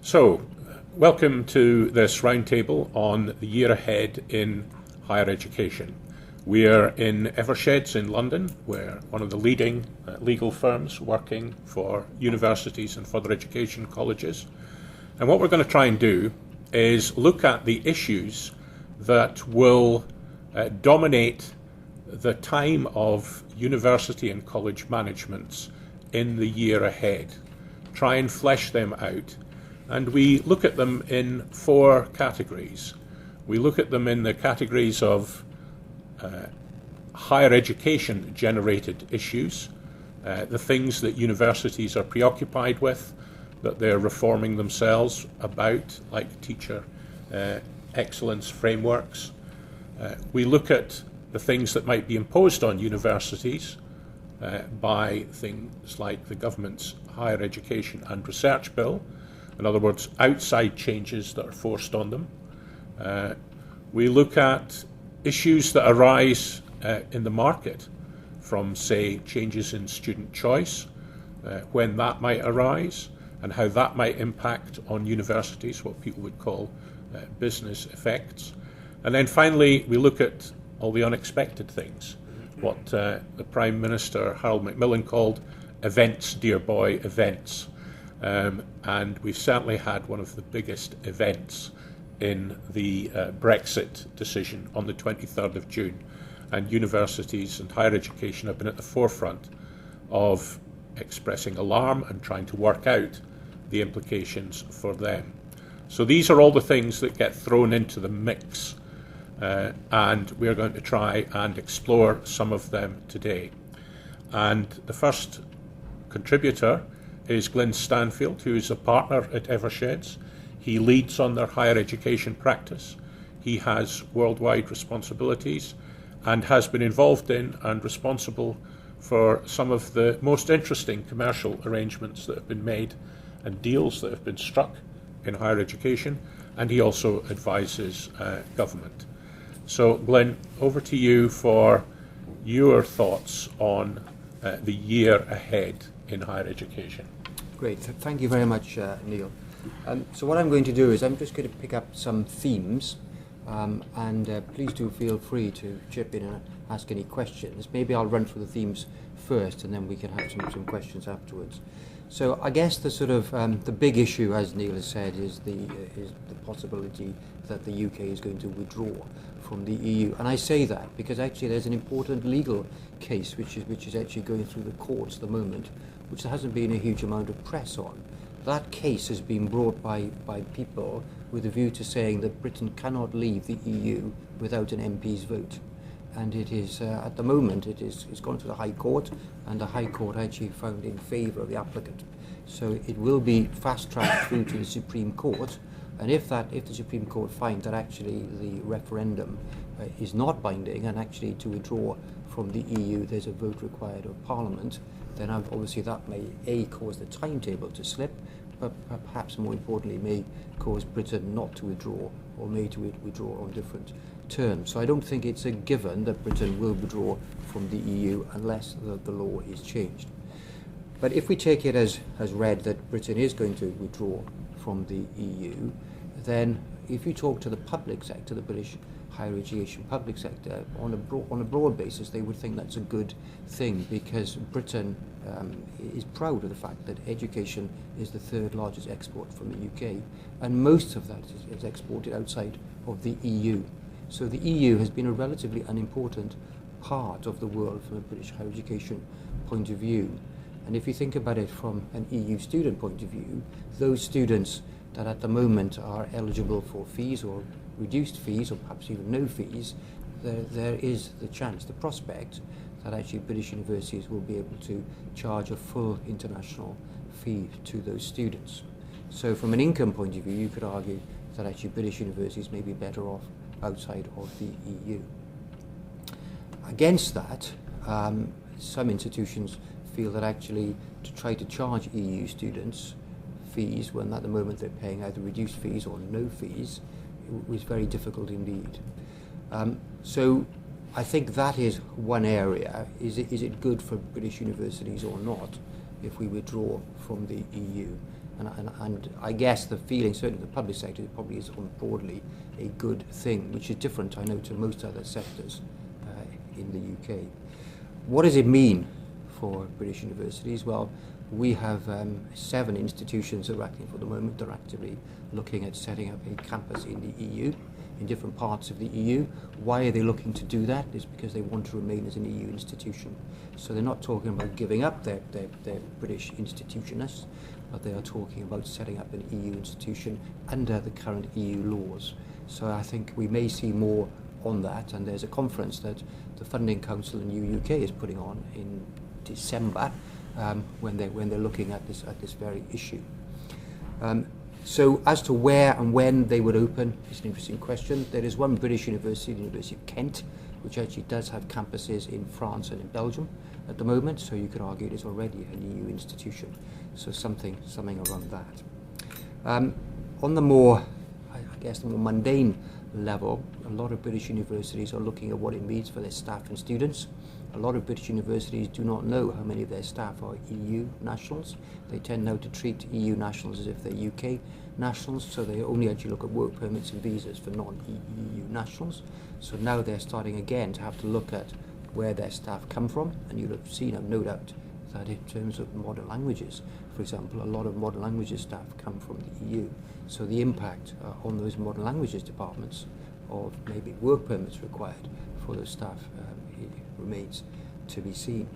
So, welcome to this roundtable on the year ahead in higher education. We are in Eversheds in London. We're one of the leading legal firms working for universities and further education colleges. And what we're going to try and do is look at the issues that will dominate the time of university and college managements in the year ahead. Try and flesh them out. And we look at them in four categories. We look at them in the categories of higher education generated issues, the things that universities are preoccupied with, that they're reforming themselves about, like teacher excellence frameworks. We look at the things that might be imposed on universities by things like the government's Higher Education and Research Bill. In other words, outside changes that are forced on them. We look at issues that arise in the market from, say, changes in student choice, when that might arise, and how that might impact on universities, what people would call business effects. And then finally, we look at all the unexpected things, what the Prime Minister, Harold Macmillan, called events, dear boy, events. And we've certainly had one of the biggest events in the Brexit decision on the 23rd of June. And universities and higher education have been at the forefront of expressing alarm and trying to work out the implications for them. So these are all the things that get thrown into the mix, and we're going to try and explore some of them today. And the first contributor is Glynne Stanfield, who is a partner at Eversheds. He leads on their higher education practice. He has worldwide responsibilities and has been involved in and responsible for some of the most interesting commercial arrangements that have been made and deals that have been struck in higher education, and he also advises government. So, Glynne, over to you for your thoughts on the year ahead in higher education. Great, thank you very much, Neil. So what I'm going to do is I'm just going to pick up some themes, and please do feel free to chip in and ask any questions. Maybe I'll run through the themes first, and then we can have some questions afterwards. So I guess the sort of the big issue, as Neil has said, is the possibility that the UK is going to withdraw from the EU. And I say that because actually there's an important legal case which is actually going through the courts at the moment, which there hasn't been a huge amount of press on. That case has been brought by people with a view to saying that Britain cannot leave the EU without an MP's vote. And it is, at the moment, it's gone to the High Court, and the High Court actually found in favour of the applicant. So it will be fast-tracked through to the Supreme Court, and if the Supreme Court finds that actually the referendum is not binding, and actually to withdraw from the EU there's a vote required of Parliament, then obviously that may cause the timetable to slip, but perhaps more importantly may cause Britain not to withdraw, or may to withdraw on different terms. So I don't think it's a given that Britain will withdraw from the EU unless the law is changed. But if we take it as read that Britain is going to withdraw from the EU, then if you talk to the public sector, the British higher education public sector, on a broad basis, they would think that's a good thing, because Britain is proud of the fact that education is the third largest export from the UK, and most of that is exported outside of the EU. So the EU has been a relatively unimportant part of the world from a British higher education point of view. And if you think about it from an EU student point of view, those students that at the moment are eligible for fees or reduced fees, or perhaps even no fees, there is the chance, the prospect, that actually British universities will be able to charge a full international fee to those students. So from an income point of view, you could argue that actually British universities may be better off outside of the EU. Against that, some institutions feel that actually to try to charge EU students fees when at the moment they're paying either reduced fees or no fees was very difficult indeed. So I think that is one area. Is it good for British universities or not if we withdraw from the EU? And I guess the feeling, certainly the public sector, probably is broadly a good thing, which is different, I know, to most other sectors in the UK. What does it mean for British universities? Well, we have 7 institutions that are acting for the moment. They're actively looking at setting up a campus in the EU, in different parts of the EU. Why are they looking to do that? It's because they want to remain as an EU institution. So they're not talking about giving up their British institutionness, but they are talking about setting up an EU institution under the current EU laws. So I think we may see more on that, and there's a conference that the Funding Council in the UK is putting on in December when they're looking at this very issue. So as to where and when they would open is an interesting question. There is one British university, the University of Kent, which actually does have campuses in France and in Belgium at the moment, so you could argue it is already an EU institution. So something around that. On the more, I guess, the more mundane level, a lot of British universities are looking at what it means for their staff and students. A lot of British universities do not know how many of their staff are EU nationals. They tend now to treat EU nationals as if they're UK nationals, so they only actually look at work permits and visas for non-EU nationals. So now they're starting again to have to look at where their staff come from, and you'll have seen, I've no doubt, that in terms of modern languages, for example, a lot of modern languages staff come from the EU. So the impact on those modern languages departments of maybe work permits required for those staff remains to be seen.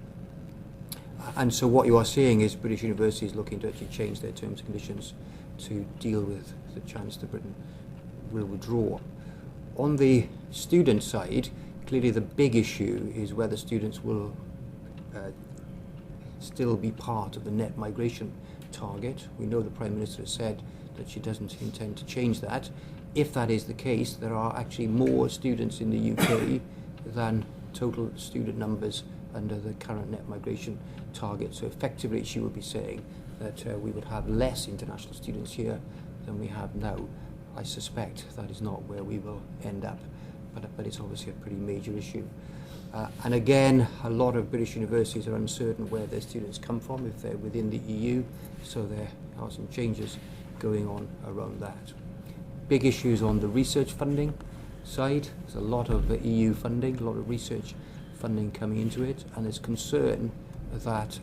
And so what you are seeing is British universities looking to actually change their terms and conditions to deal with the chance that Britain will withdraw. On the student side, clearly the big issue is whether students will still be part of the net migration target. We know the Prime Minister has said that she doesn't intend to change that. If that is the case, there are actually more students in the UK than total student numbers under the current net migration target. So effectively she would be saying that we would have less international students here than we have now. I suspect that is not where we will end up, but it's obviously a pretty major issue. And again, a lot of British universities are uncertain where their students come from, if they're within the EU, so there are some changes going on around that. Big issues on the research funding side. There's a lot of EU funding, a lot of research funding coming into it, and there's concern that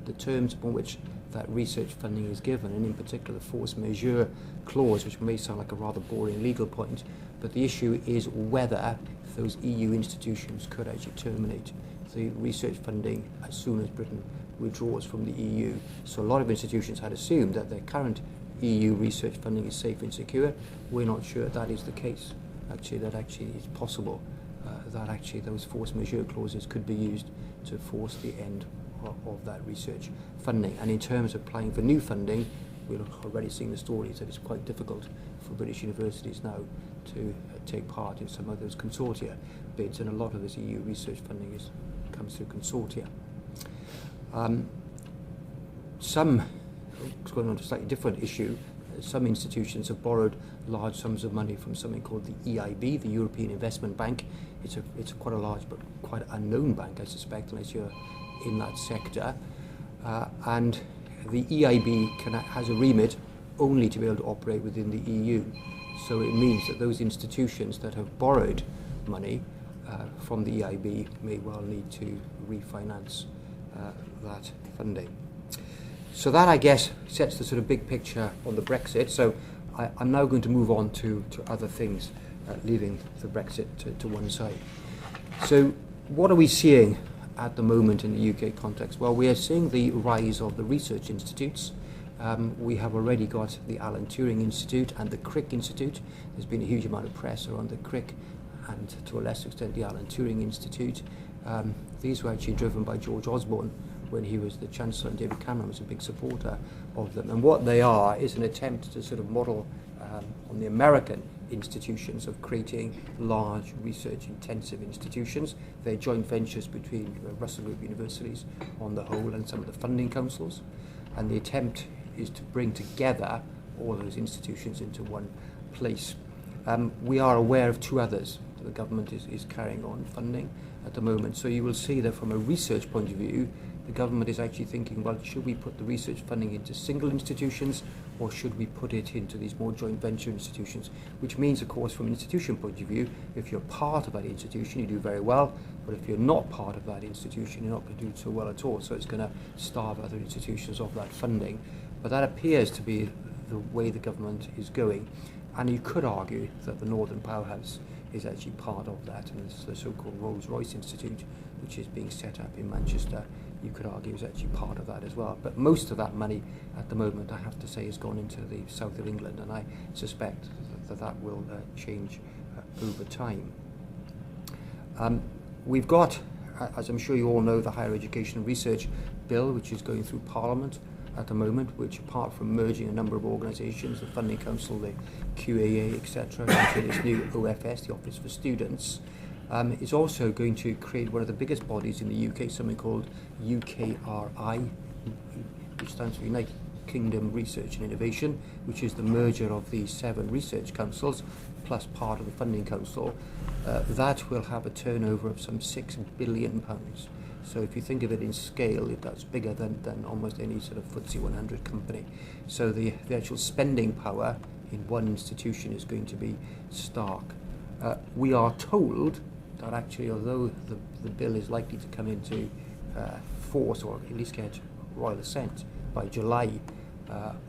the terms upon which that research funding is given, and in particular the force majeure clause, which may sound like a rather boring legal point, but the issue is whether those EU institutions could actually terminate the research funding as soon as Britain withdraws from the EU. So a lot of institutions had assumed that their current EU research funding is safe and secure. We're not sure that is the case. That actually is possible, that actually those force majeure clauses could be used to force the end of that research funding. And in terms of applying for new funding, we're already seeing the stories that it's quite difficult for British universities now to take part in some of those consortia bids, and a lot of this EU research funding comes through consortia. Going on to a slightly different issue, some institutions have borrowed large sums of money from something called the EIB, the European Investment Bank. It's quite a large but quite unknown bank, I suspect, unless you're in that sector. And the EIB has a remit only to be able to operate within the EU. So it means that those institutions that have borrowed money from the EIB may well need to refinance that funding. So that, I guess, sets the sort of big picture on the Brexit. So I'm now going to move on to other things, leaving the Brexit to one side. So what are we seeing at the moment in the UK context? Well, we are seeing the rise of the research institutes. We have already got the Alan Turing Institute and the Crick Institute. There's been a huge amount of press around the Crick and, to a lesser extent, the Alan Turing Institute. These were actually driven by George Osborne when he was the Chancellor, and David Cameron was a big supporter of them. And what they are is an attempt to sort of model on the American institutions of creating large research-intensive institutions. They're joint ventures between Russell Group universities on the whole and some of the funding councils. And the attempt is to bring together all those institutions into one place. We are aware of 2 others that the government is carrying on funding at the moment. So you will see that from a research point of view, the government is actually thinking, well, should we put the research funding into single institutions, or should we put it into these more joint venture institutions? Which means, of course, from an institution point of view, if you're part of that institution, you do very well, but if you're not part of that institution, you're not going to do so well at all. So it's going to starve other institutions of that funding. But that appears to be the way the government is going. And you could argue that the Northern Powerhouse is actually part of that, and it's the so-called Rolls-Royce Institute, which is being set up in Manchester, you could argue is actually part of that as well. But most of that money at the moment, I have to say, has gone into the south of England, and I suspect that will change over time. We've got, as I'm sure you all know, the Higher Education and Research Bill, which is going through Parliament at the moment, which, apart from merging a number of organisations, the Funding Council, the QAA, etc., into this new OFS, the Office for Students, is also going to create one of the biggest bodies in the UK, something called UKRI, which stands for United Kingdom Research and Innovation, which is the merger of the 7 research councils plus part of the Funding Council. That will have a turnover of some £6 billion. So if you think of it in scale, that's bigger than almost any sort of FTSE 100 company. So the actual spending power in one institution is going to be stark. We are told that actually, although the bill is likely to come into force, or at least get royal assent by July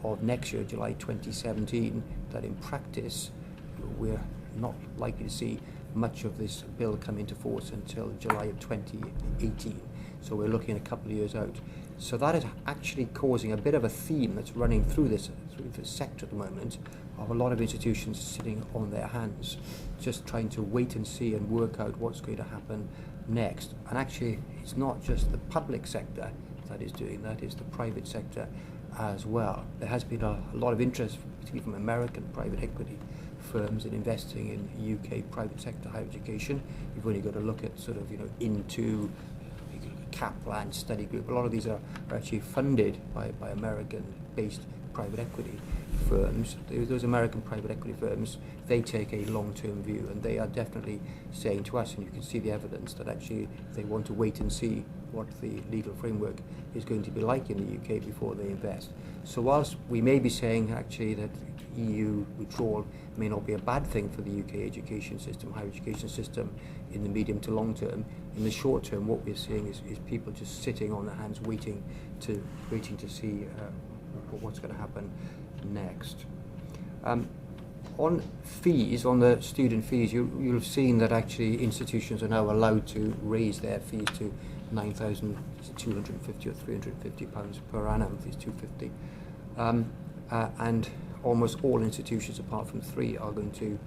of next year, July 2017, that in practice we're not likely to see much of this bill come into force until July of 2018. So we're looking a couple of years out. So that is actually causing a bit of a theme that's running through this sector at the moment, of a lot of institutions sitting on their hands, just trying to wait and see and work out what's going to happen next. And actually, it's not just the public sector that is doing that, it's the private sector as well. There has been a lot of interest, particularly from American private equity firms, in investing in UK private sector higher education. You've only got to look at sort of, Into, Kaplan Study Group. A lot of these are actually funded by American-based private equity firms. Those American private equity firms, they take a long-term view, and they are definitely saying to us, and you can see the evidence, that actually they want to wait and see what the legal framework is going to be like in the UK before they invest. So whilst we may be saying actually that EU withdrawal may not be a bad thing for the UK education system, higher education system, in the medium to long term, in the short term what we're seeing is people just sitting on their hands waiting to see what's going to happen next. On fees, on the student fees, you'll have seen that actually institutions are now allowed to raise their fees to £9,250 or £350 per annum, fees £250. And almost all institutions, apart from 3, are going to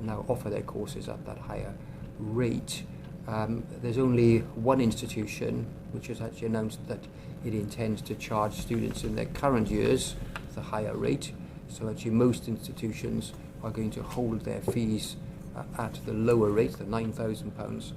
now offer their courses at that higher rate. There's only one institution which has actually announced that it intends to charge students in their current years the higher rate. So actually most institutions are going to hold their fees at the lower rate, the £9,000,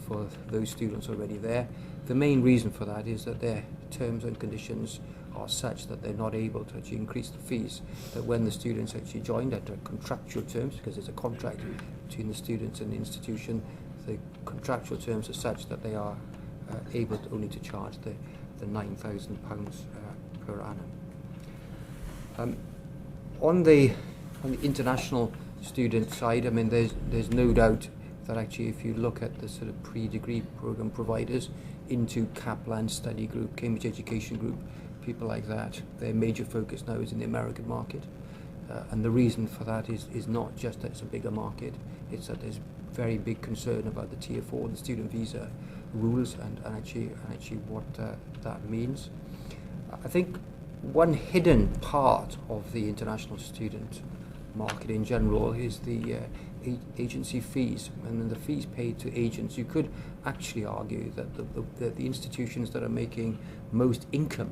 for those students already there. The main reason for that is that their terms and conditions are such that they're not able to actually increase the fees. That when the students actually joined under contractual terms, because there's a contract between the students and the institution, the contractual terms are such that they are able only to charge the £9,000 per annum. On the international student side, I mean, there's no doubt that actually if you look at the sort of pre-degree program providers, into Kaplan Study Group, Cambridge Education Group, people like that, their major focus now is in the American market. And the reason for that is not just that it's a bigger market, it's that there's very big concern about the Tier 4, the student visa rules, and actually what that means. I think one hidden part of the international student market in general is the agency fees, and then the fees paid to agents. You could actually argue that the institutions that are making most income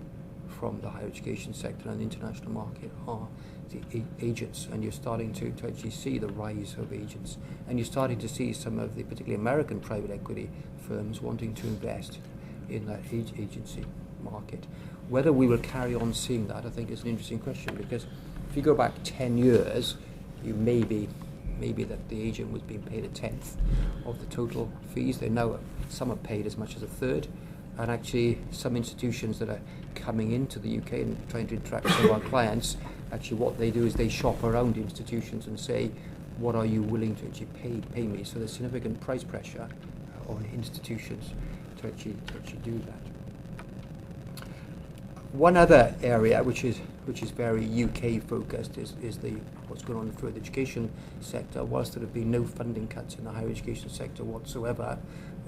from the higher education sector and the international market are the agents, and you're starting to actually see the rise of agents, and you're starting to see some of the particularly American private equity firms wanting to invest in that agency market. Whether we will carry on seeing that, I think, is an interesting question, because if you go back 10 years, you maybe that the agent was being paid 1/10 of the total fees. They now, some are paid as much as 1/3. and actually some institutions that are coming into the UK and trying to attract some of our clients, actually what they do is they shop around institutions and say, what are you willing to actually pay me? So there's significant price pressure on institutions to actually do that. One other area which is very UK focused is what's going on in the further education sector. Whilst there have been no funding cuts in the higher education sector whatsoever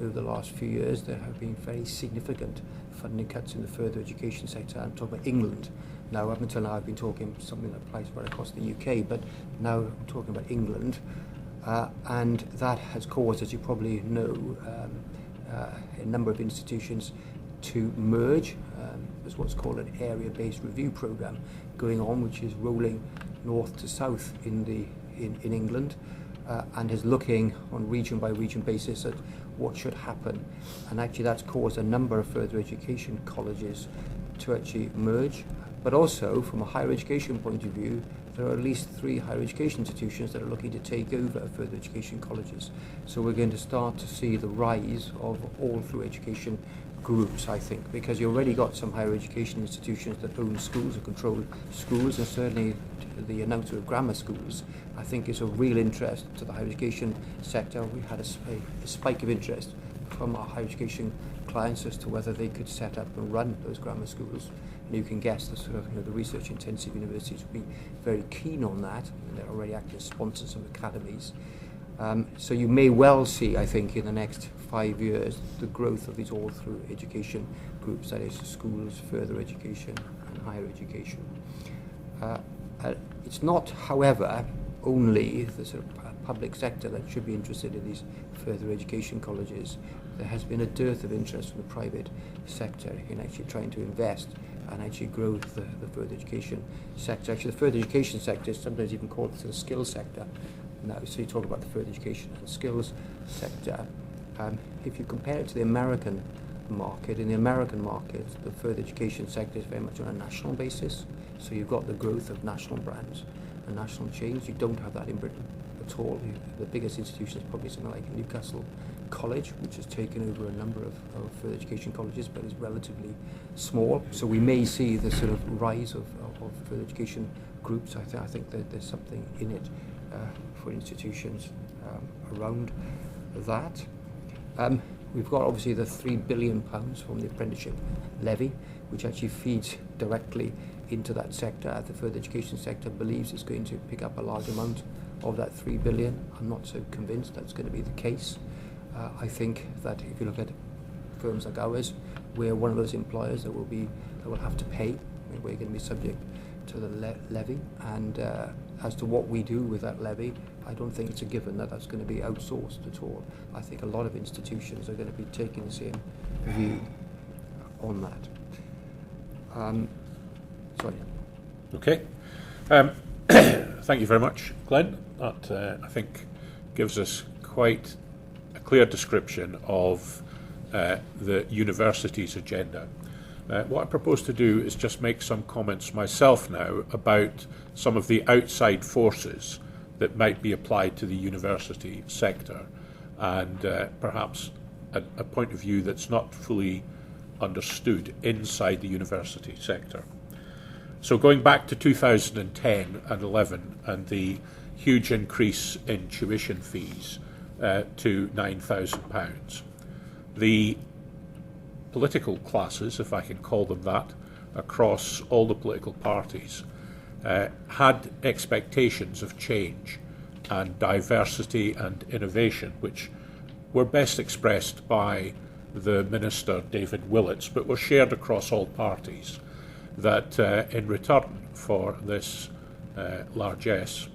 over the last few years, there have been very significant funding cuts in the further education sector. I'm talking about England. Now, up until now, I've been talking something that applies right across the UK, but now I'm talking about England, and that has caused, as you probably know, a number of institutions to merge. There's what's called an area-based review program going on, which is rolling north to south in England, and is looking on region by region basis at what should happen. And actually that's caused a number of further education colleges to actually merge. But also, from a higher education point of view, there are at least 3 higher education institutions that are looking to take over further education colleges. So we're going to start to see the rise of all through education groups, I think, because you already got some higher education institutions that own schools or control schools, and certainly the announcement of grammar schools, I think, is of real interest to the higher education sector. We had a spike of interest from our higher education clients as to whether they could set up and run those grammar schools. And you can guess the sort of the research intensive universities would be very keen on that, and they're already active sponsors of academies. So you may well see, I think, in the next 5 years, the growth of these all through education groups, that is schools, further education and higher education. It's not, however, only the sort of public sector that should be interested in these further education colleges. There has been a dearth of interest from the private sector in actually trying to invest and actually grow the further education sector. Actually, the further education sector is sometimes even called the skills sector now. So you talk about the further education and skills sector. If you compare it to the American market, in the American market, the further education sector is very much on a national basis. So you've got the growth of national brands and national chains. You don't have that in Britain at all. The biggest institution is probably something like Newcastle College, which has taken over a number of further education colleges, but is relatively small. So we may see the sort of rise of further education groups. I think that there's something in it for institutions around that. We've got obviously the £3 billion from the apprenticeship levy, which actually feeds directly into that sector. The further education sector believes it's going to pick up a large amount of that $3 billion. I'm not so convinced that's going to be the case. I think that if you look at firms like ours, we're one of those employers that will have to pay. We're going to be subject to the levy, and as to what we do with that levy, I don't think it's a given that that's going to be outsourced at all. I think a lot of institutions are going to be taking the same view on that. Sorry. Okay. Thank you very much, Glynne. That, I think, gives us quite a clear description of the university's agenda. What I propose to do is just make some comments myself now about some of the outside forces that might be applied to the university sector, and perhaps a point of view that's not fully understood inside the university sector. So going back to 2010 and 11 and the huge increase in tuition fees to £9,000, the political classes, if I can call them that, across all the political parties had expectations of change and diversity and innovation, which were best expressed by the Minister David Willits, but were shared across all parties, that in return for this largesse,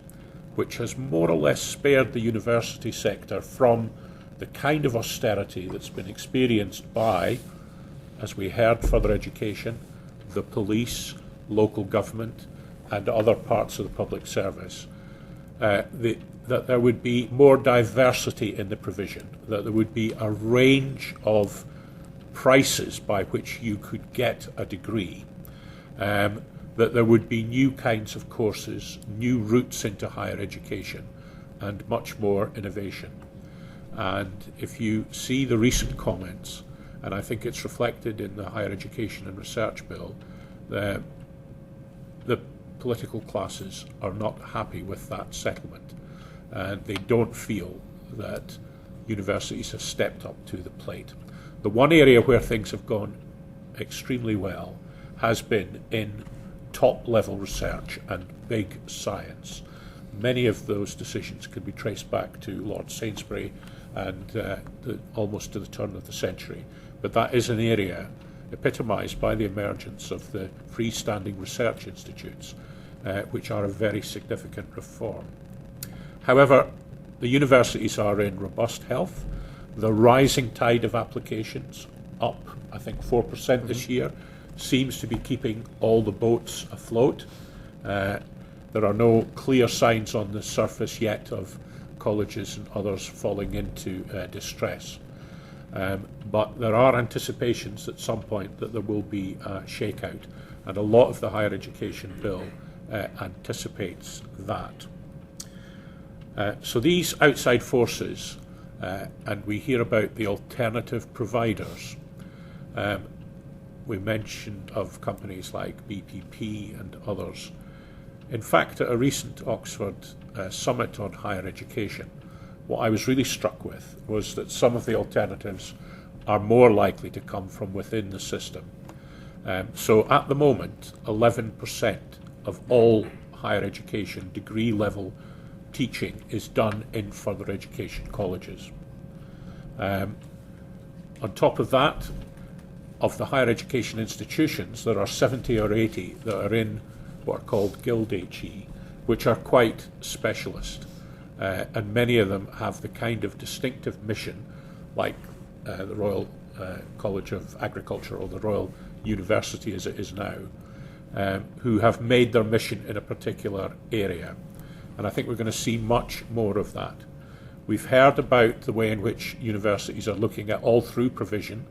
which has more or less spared the university sector from the kind of austerity that's been experienced by, as we heard, further education, the police, local government, and other parts of the public service, that there would be more diversity in the provision, that there would be a range of prices by which you could get a degree, that there would be new kinds of courses, new routes into higher education, and much more innovation. And if you see the recent comments And I think it's reflected in the Higher Education and Research Bill. The political classes are not happy with that settlement, and they don't feel that universities have stepped up to the plate. The one area where things have gone extremely well has been in top-level research and big science. Many of those decisions can be traced back to Lord Sainsbury and almost to the turn of the century. But that is an area epitomised by the emergence of the freestanding research institutes, which are a very significant reform. However, the universities are in robust health. The rising tide of applications, up I think 4% this year, seems to be keeping all the boats afloat. There are no clear signs on the surface yet of colleges and others falling into distress. But there are anticipations at some point that there will be a shakeout, and a lot of the higher education bill anticipates that. So these outside forces, and we hear about the alternative providers. We mentioned of companies like BPP and others. In fact, at a recent Oxford summit on higher education, what I was really struck with was that some of the alternatives are more likely to come from within the system. So at the moment, 11% of all higher education degree level teaching is done in further education colleges. On top of that, of the higher education institutions, there are 70 or 80 that are in what are called Guild HE, which are quite specialist. And many of them have the kind of distinctive mission, like the Royal College of Agriculture or the Royal University as it is now, who have made their mission in a particular area. And I think we're going to see much more of that. We've heard about the way in which universities are looking at all-through provision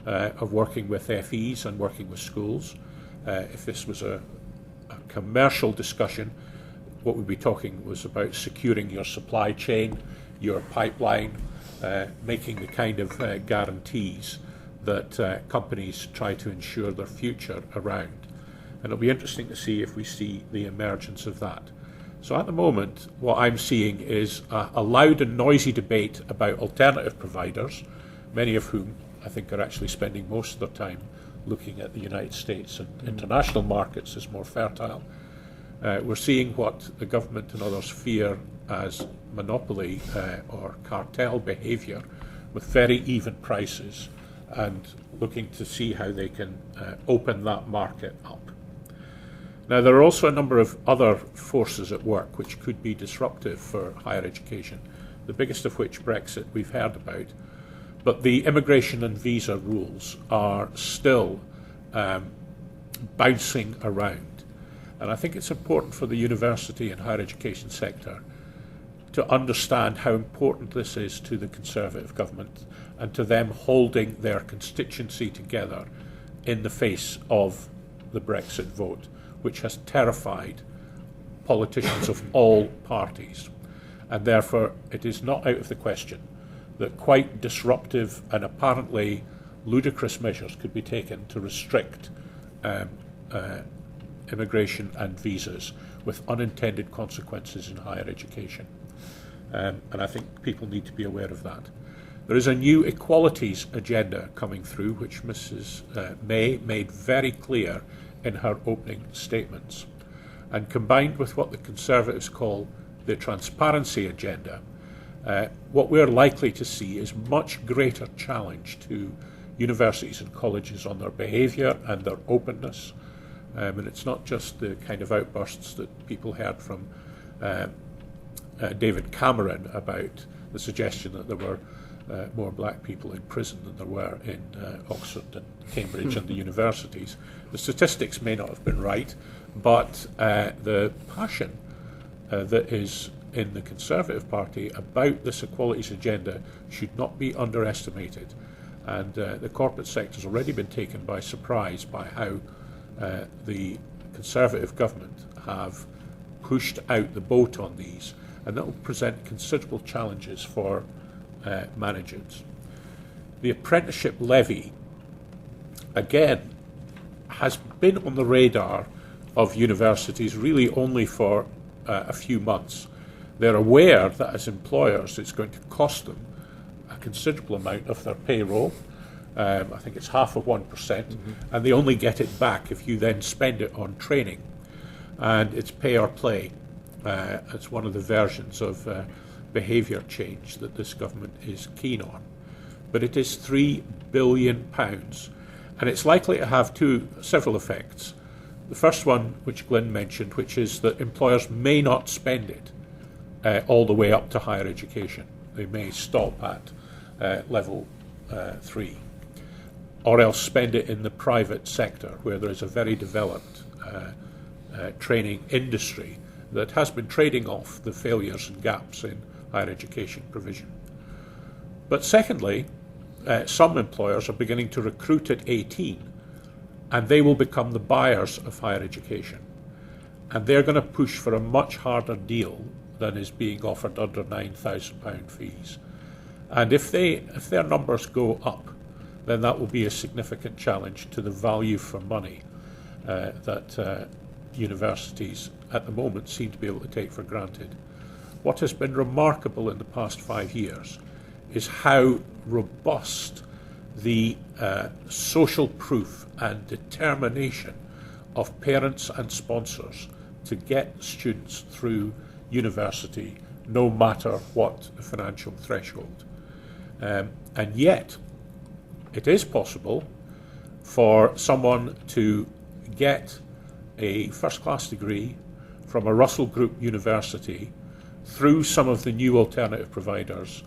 of working with FEs and working with schools. If this was a commercial discussion, what we'd be talking was about securing your supply chain, your pipeline, making the kind of guarantees that companies try to ensure their future around. And it'll be interesting to see if we see the emergence of that. So at the moment, what I'm seeing is a loud and noisy debate about alternative providers, many of whom I think are actually spending most of their time looking at the United States and international markets as more fertile. We're seeing what the government and others fear as monopoly or cartel behaviour with very even prices, and looking to see how they can open that market up. Now, there are also a number of other forces at work which could be disruptive for higher education, the biggest of which Brexit we've heard about. But the immigration and visa rules are still bouncing around. And I think it's important for the university and higher education sector to understand how important this is to the Conservative government and to them holding their constituency together in the face of the Brexit vote, which has terrified politicians of all parties. And therefore, it is not out of the question that quite disruptive and apparently ludicrous measures could be taken to restrict immigration and visas with unintended consequences in higher education. And I think people need to be aware of that. There is a new equalities agenda coming through, which Mrs. May made very clear in her opening statements. And combined with what the Conservatives call the transparency agenda, what we're likely to see is much greater challenge to universities and colleges on their behaviour and their openness. And it's not just the kind of outbursts that people heard from David Cameron about the suggestion that there were more black people in prison than there were in Oxford and Cambridge and the universities. The statistics may not have been right, but the passion that is in the Conservative Party about this equalities agenda should not be underestimated. And the corporate sector has already been taken by surprise by how the Conservative government have pushed out the boat on these, and that will present considerable challenges for managers. The apprenticeship levy, again, has been on the radar of universities really only for a few months. They're aware that as employers it's going to cost them a considerable amount of their payroll. I think it's half of 1%, and they only get it back if you then spend it on training. And it's pay or play. It's one of the versions of behaviour change that this government is keen on. But it is £3 billion, and it's likely to have several effects. The first one, which Glynne mentioned, which is that employers may not spend it all the way up to higher education. They may stop at level 3, or else spend it in the private sector, where there is a very developed training industry that has been trading off the failures and gaps in higher education provision. But secondly, some employers are beginning to recruit at 18, and they will become the buyers of higher education. And they're going to push for a much harder deal than is being offered under £9,000 fees. And if their numbers go up, then that will be a significant challenge to the value for money that universities at the moment seem to be able to take for granted. What has been remarkable in the past 5 years is how robust the social proof and determination of parents and sponsors to get students through university, no matter what the financial threshold. And yet, it is possible for someone to get a first-class degree from a Russell Group university through some of the new alternative providers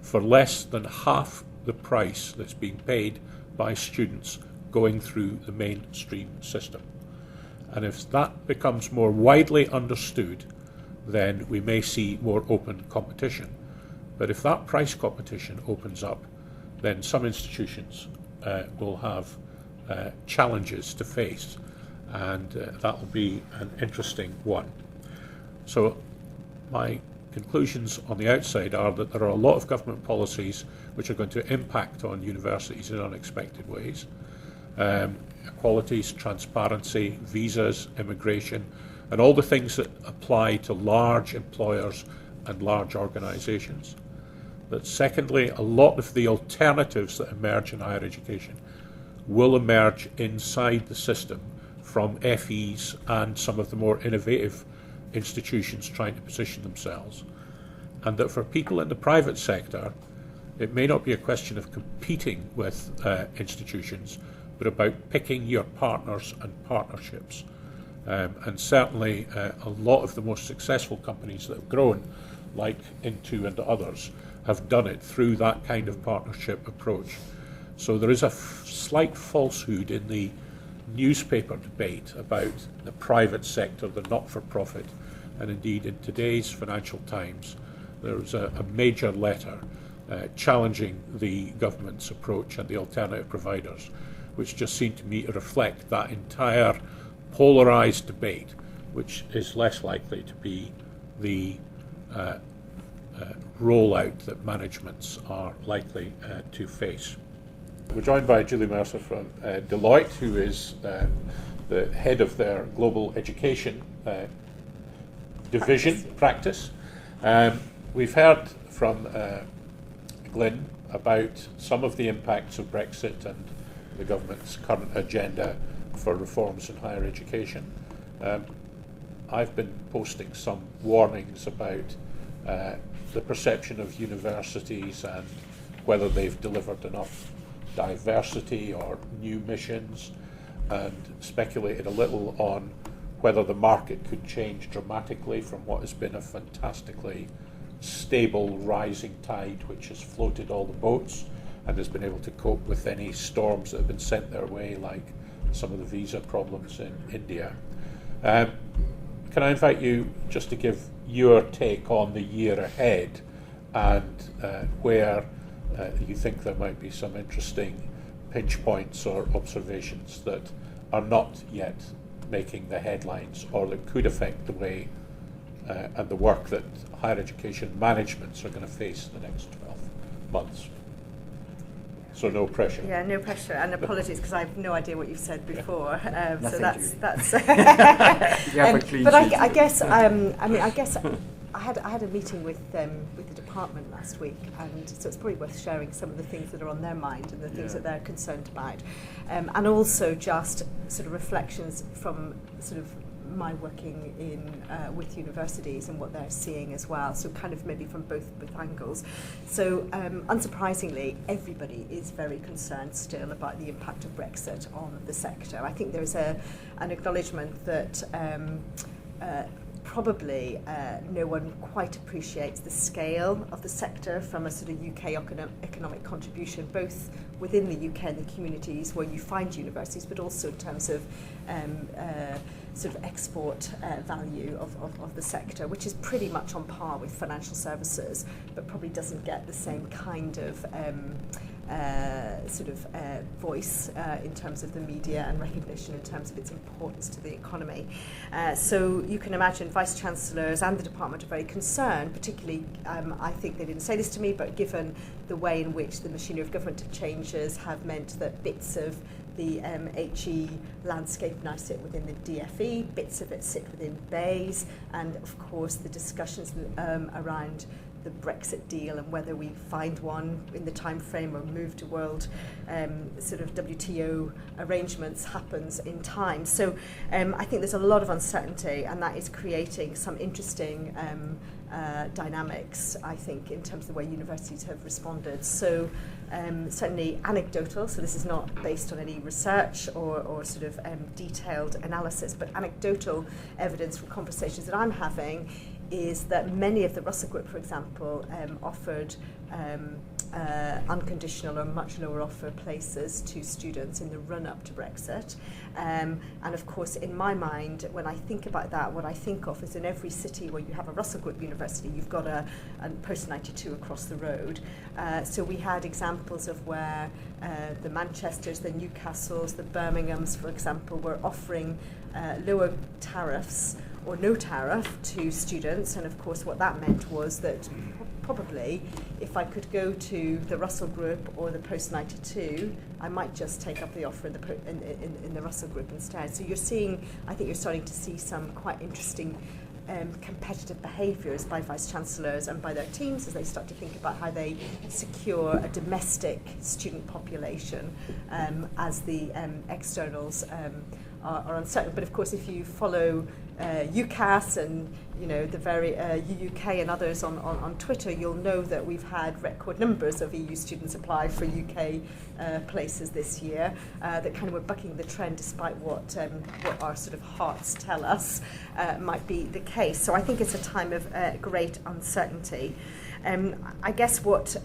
for less than half the price that's being paid by students going through the mainstream system. And if that becomes more widely understood, then we may see more open competition. But if that price competition opens up, then some institutions will have challenges to face, and that will be an interesting one. So my conclusions on the outside are that there are a lot of government policies which are going to impact on universities in unexpected ways. Equalities, transparency, visas, immigration, and all the things that apply to large employers and large organisations. But secondly, a lot of the alternatives that emerge in higher education will emerge inside the system from FEs and some of the more innovative institutions trying to position themselves. And that for people in the private sector, it may not be a question of competing with institutions, but about picking your partners and partnerships. And certainly a lot of the most successful companies that have grown, like Into and others, have done it through that kind of partnership approach. So there is a slight falsehood in the newspaper debate about the private sector, the not-for-profit, and indeed in today's Financial Times there was a major letter challenging the government's approach and the alternative providers, which just seemed to me to reflect that entire polarised debate, which is less likely to be the rollout that managements are likely to face. We're joined by Julie Mercer from Deloitte, who is the head of their global education division practice. We've heard from Glynne about some of the impacts of Brexit and the government's current agenda for reforms in higher education. I've been posting some warnings about the perception of universities and whether they've delivered enough diversity or new missions, and speculated a little on whether the market could change dramatically from what has been a fantastically stable rising tide which has floated all the boats and has been able to cope with any storms that have been sent their way, like some of the visa problems in India. Can I invite you just to give your take on the year ahead and where you think there might be some interesting pinch points or observations that are not yet making the headlines or that could affect the way and the work that higher education managements are going to face in the next 12 months? So no pressure. Yeah, no pressure, and apologies because I have no idea what you've said before. So that's. But I guess I had a meeting with the department last week, and so it's probably worth sharing some of the things that are on their mind and the things that they're concerned about, and also just sort of reflections from sort of my working in with universities and what they're seeing as well. So kind of maybe from both angles. So unsurprisingly, everybody is very concerned still about the impact of Brexit on the sector. I think there's an acknowledgement that probably no one quite appreciates the scale of the sector from a sort of UK economic contribution, both within the UK and the communities where you find universities, but also in terms of sort of export value of the sector, which is pretty much on par with financial services, but probably doesn't get the same kind of voice in terms of the media and recognition in terms of its importance to the economy. So you can imagine Vice Chancellors and the Department are very concerned, particularly, I think they didn't say this to me, but given the way in which the machinery of government changes have meant that bits of the HE landscape now sit within the DFE, bits of it sit within BEIS, and of course the discussions around the Brexit deal and whether we find one in the time frame or move to world sort of WTO arrangements happens in time. So I think there's a lot of uncertainty, and that is creating some interesting dynamics, I think, in terms of the way universities have responded. So certainly anecdotal, so this is not based on any research or sort of detailed analysis, but anecdotal evidence from conversations that I'm having is that many of the Russell Group, for example, offered unconditional or much lower offer places to students in the run-up to Brexit. And of course, in my mind, when I think about that, what I think of is in every city where you have a Russell Group university, you've got a Post 92 across the road. So we had examples of where the Manchesters, the Newcastles, the Birminghams, for example, were offering lower tariffs or no tariff to students, and of course what that meant was that probably if I could go to the Russell Group or the Post 92, I might just take up the offer in the Russell Group instead. So you're seeing, I think you're starting to see some quite interesting competitive behaviours by Vice Chancellors and by their teams as they start to think about how they secure a domestic student population as the externals are uncertain. But of course, if you follow UCAS and the very UUK and others on Twitter, you'll know that we've had record numbers of EU students apply for UK places this year that kind of were bucking the trend despite what our sort of hearts tell us might be the case. So I think it's a time of great uncertainty. I guess what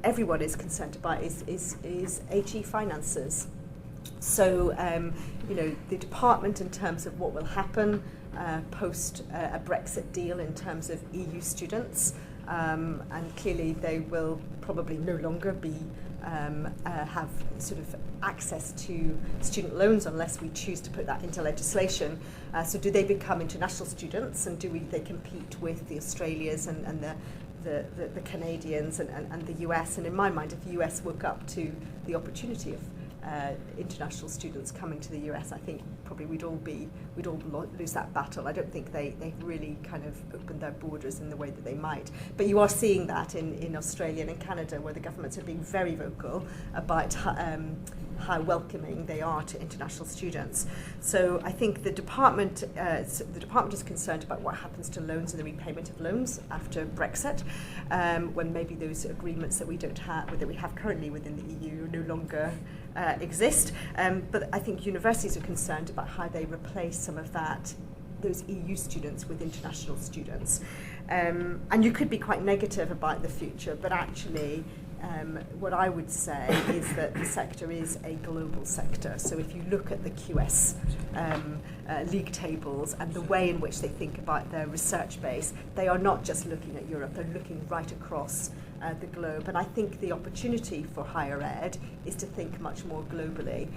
everyone is concerned about is HE finances. So, the department in terms of what will happen post a Brexit deal in terms of EU students, and clearly they will probably no longer be have sort of access to student loans unless we choose to put that into legislation. So do they become international students, and do they compete with the Australias and the Canadians and the US? And in my mind, if the US woke up to the opportunity of international students coming to the US, I think probably we'd all lose that battle. I don't think they've really kind of opened their borders in the way that they might. But you are seeing that in Australia and in Canada, where the governments are being very vocal about how welcoming they are to international students. So I think the department is concerned about what happens to loans and the repayment of loans after Brexit, when maybe those agreements that we have currently within the EU no longer exist. But I think universities are concerned about how they replace some of those EU students with international students. And you could be quite negative about the future, but actually what I would say is that the sector is a global sector. So if you look at the QS league tables and the way in which they think about their research base, they are not just looking at Europe, they're looking right across the globe. And I think the opportunity for higher ed is to think much more globally.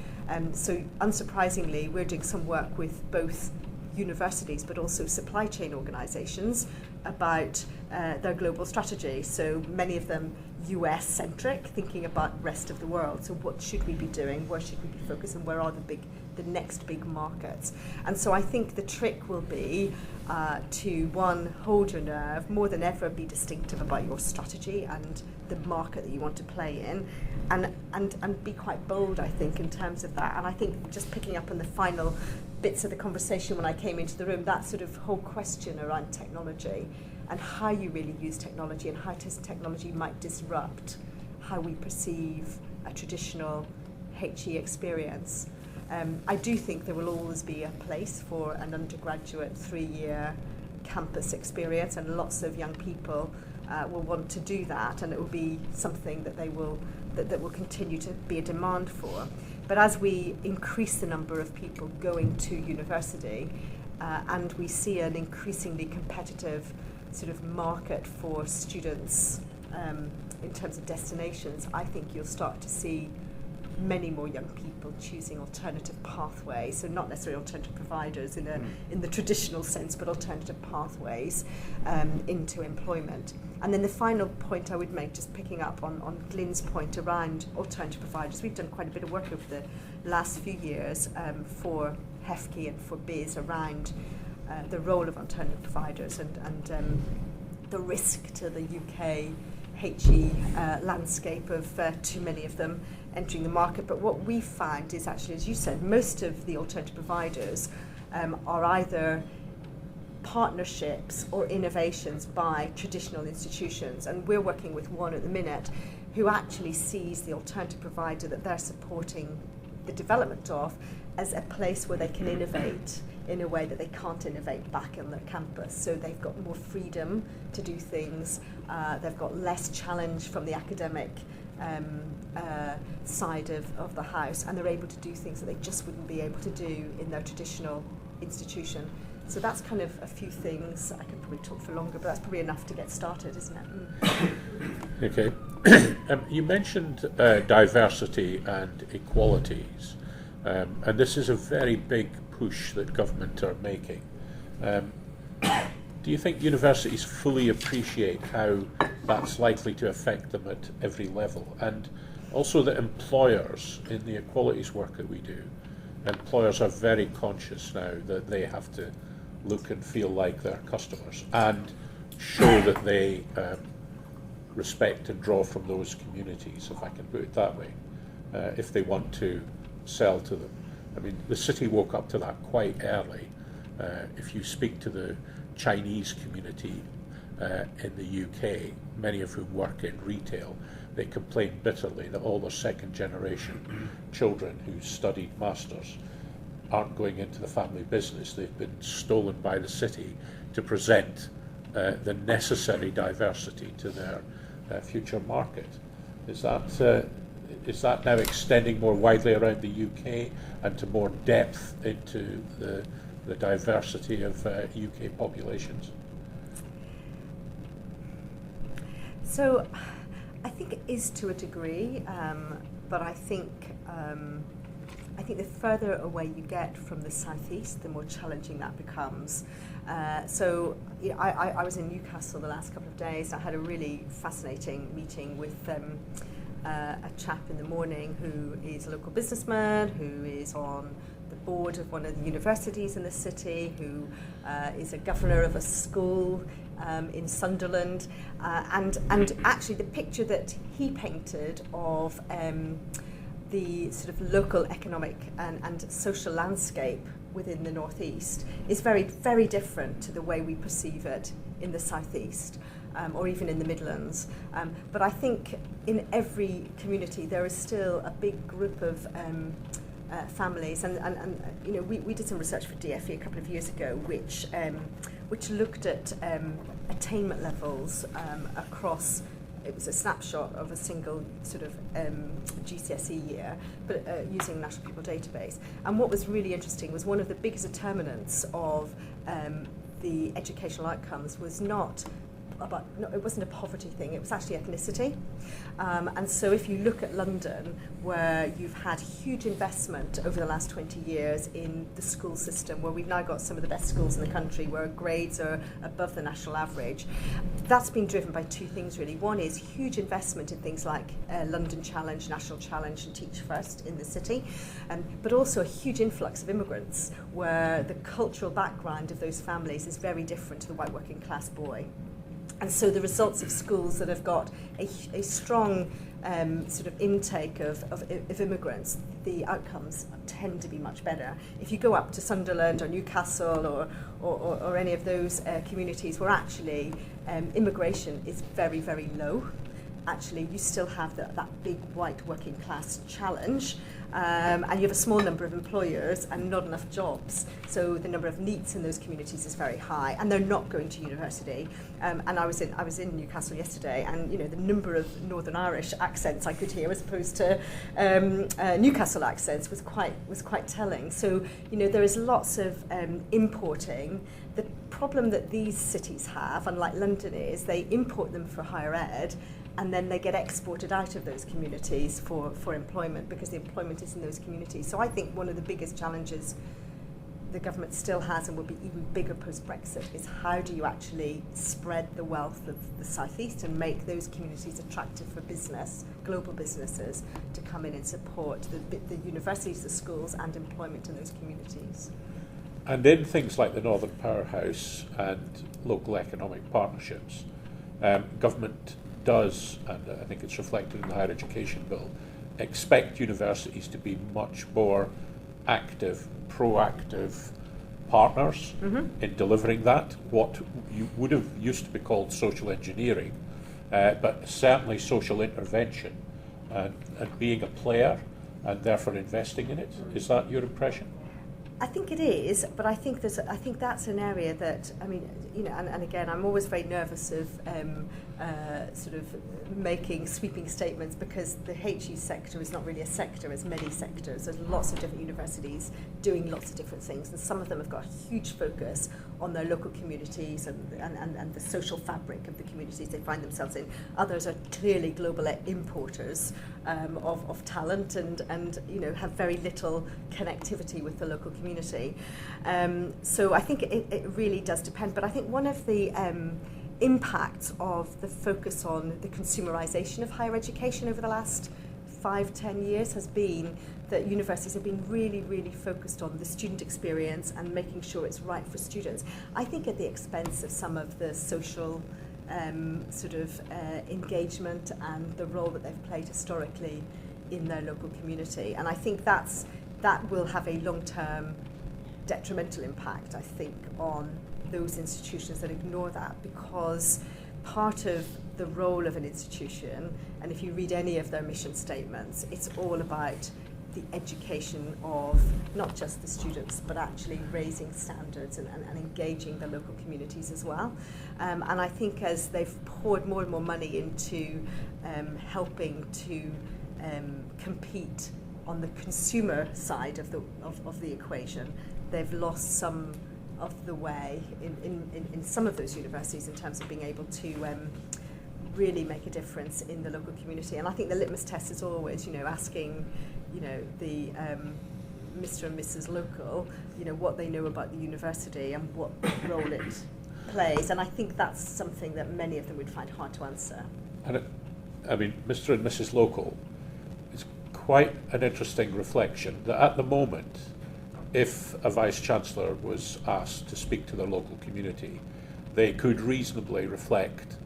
So unsurprisingly, we're doing some work with both universities but also supply chain organisations about their global strategy. So many of them US centric, thinking about rest of the world. So what should we be doing? Where should we be focused? And where are the next big markets? And so I think the trick will be to, one, hold your nerve, more than ever be distinctive about your strategy and the market that you want to play in, and be quite bold, I think, in terms of that. And I think just picking up on the final bits of the conversation when I came into the room, that sort of whole question around technology and how you really use technology and how technology might disrupt how we perceive a traditional HE experience. I do think there will always be a place for an undergraduate 3-year campus experience, and lots of young people will want to do that, and it will be something that that will continue to be a demand for. But as we increase the number of people going to university, and we see an increasingly competitive sort of market for students in terms of destinations, I think you'll start to see many more young people choosing alternative pathways, so not necessarily alternative providers in the traditional sense, but alternative pathways into employment. And then the final point I would make, just picking up on Glynne's point around alternative providers, we've done quite a bit of work over the last few years for HEFCE and for BIS around the role of alternative providers and the risk to the UK HE landscape of too many of them entering the market. But what we found is actually, as you said, most of the alternative providers are either partnerships or innovations by traditional institutions, and we're working with one at the minute who actually sees the alternative provider that they're supporting the development of as a place where they can innovate in a way that they can't innovate back on their campus. So they've got more freedom to do things, they've got less challenge from the academic side of the house, and they're able to do things that they just wouldn't be able to do in their traditional institution. So that's kind of a few things. I could probably talk for longer, but that's probably enough to get started, isn't it? Okay. You mentioned diversity and equalities, and this is a very big push that government are making. Do you think universities fully appreciate how that's likely to affect them at every level? And also that employers, in the equalities work that we do, employers are very conscious now that they have to look and feel like their customers and show that they respect and draw from those communities, if I can put it that way, if they want to sell to them. I mean, the city woke up to that quite early. If you speak to the Chinese community in the UK, many of whom work in retail, they complain bitterly that all their second generation children who studied masters aren't going into the family business. They've been stolen by the city to present the necessary diversity to their future market. Is that now extending more widely around the UK and to more depth into the diversity of UK populations? So I think it is to a degree, but I think the further away you get from the southeast, the more challenging that becomes. So I was in Newcastle the last couple of days. I had a really fascinating meeting with a chap in the morning who is a local businessman, who is on the board of one of the universities in the city, who is a governor of a school in Sunderland, and actually the picture that he painted of the sort of local economic and social landscape within the northeast is very, very different to the way we perceive it in the southeast. Or even in the Midlands. But I think in every community there is still a big group of families, and you know, we did some research for DFE a couple of years ago, which looked at attainment levels across. It was a snapshot of a single sort of GCSE year, but using National Pupil Database. And what was really interesting was one of the biggest determinants of the educational outcomes was not no, it wasn't a poverty thing, it was actually ethnicity. And so if you look at London, where you've had huge investment over the last 20 years in the school system, where we've now got some of the best schools in the country, where grades are above the national average, that's been driven by two things really. One is huge investment in things like London Challenge, National Challenge and Teach First in the city, but also a huge influx of immigrants, where the cultural background of those families is very different to the white working class boy. And so the results of schools that have got a strong sort of intake of immigrants, the outcomes tend to be much better. If you go up to Sunderland or Newcastle or any of those communities where actually immigration is very, very low, actually you still have that big white working class challenge, and you have a small number of employers and not enough jobs. So the number of NEETs in those communities is very high, and they're not going to university. And I was in Newcastle yesterday, and the number of Northern Irish accents I could hear as opposed to Newcastle accents was quite telling. So there is lots of importing. The problem that these cities have, unlike London, is they import them for higher ed, and then they get exported out of those communities for employment, because the employment is in those communities. So I think one of the biggest challenges the government still has, and will be even bigger post-Brexit, is how do you actually spread the wealth of the South East and make those communities attractive for business, global businesses, to come in and support the universities, the schools, and employment in those communities. And in things like the Northern Powerhouse and local economic partnerships, government does, and I think it's reflected in the Higher Education Bill, expect universities to be much more active, proactive partners in delivering that, what you would have used to be called social engineering, but certainly social intervention, and being a player and therefore investing in it. Is that your impression? I think it is, but I think that's an area that, and again, I'm always very nervous of sort of making sweeping statements, because the HE sector is not really a sector, it's many sectors. There's lots of different universities doing lots of different things, and some of them have got a huge focus on their local communities and the social fabric of the communities they find themselves in. Others are clearly global importers of talent and have very little connectivity with the local community. So I think it really does depend, but I think one of the impacts of the focus on the consumerization of higher education over the last 5-10 years has been that universities have been really, really focused on the student experience and making sure it's right for students. I think at the expense of some of the social engagement and the role that they've played historically in their local community. And I think that will have a long-term detrimental impact, I think, on those institutions that ignore that, because part of the role of an institution, and if you read any of their mission statements, it's all about the education of not just the students, but actually raising standards and engaging the local communities as well. And I think as they've poured more and more money into helping to compete on the consumer side of the equation, they've lost some of the way in some of those universities in terms of being able to really make a difference in the local community. And I think the litmus test is always, asking, the Mr. and Mrs. Local, what they know about the university and what role it plays. And I think that's something that many of them would find hard to answer. And Mr. and Mrs. Local is quite an interesting reflection that at the moment, if a Vice-Chancellor was asked to speak to their local community, they could reasonably reflect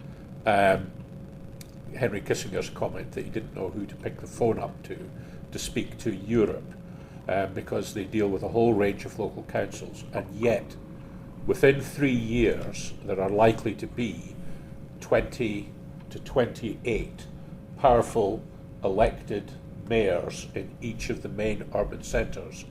Henry Kissinger's comment that he didn't know who to pick the phone up to speak to Europe, because they deal with a whole range of local councils, and yet within 3 years there are likely to be 20 to 28 powerful elected mayors in each of the main urban centres.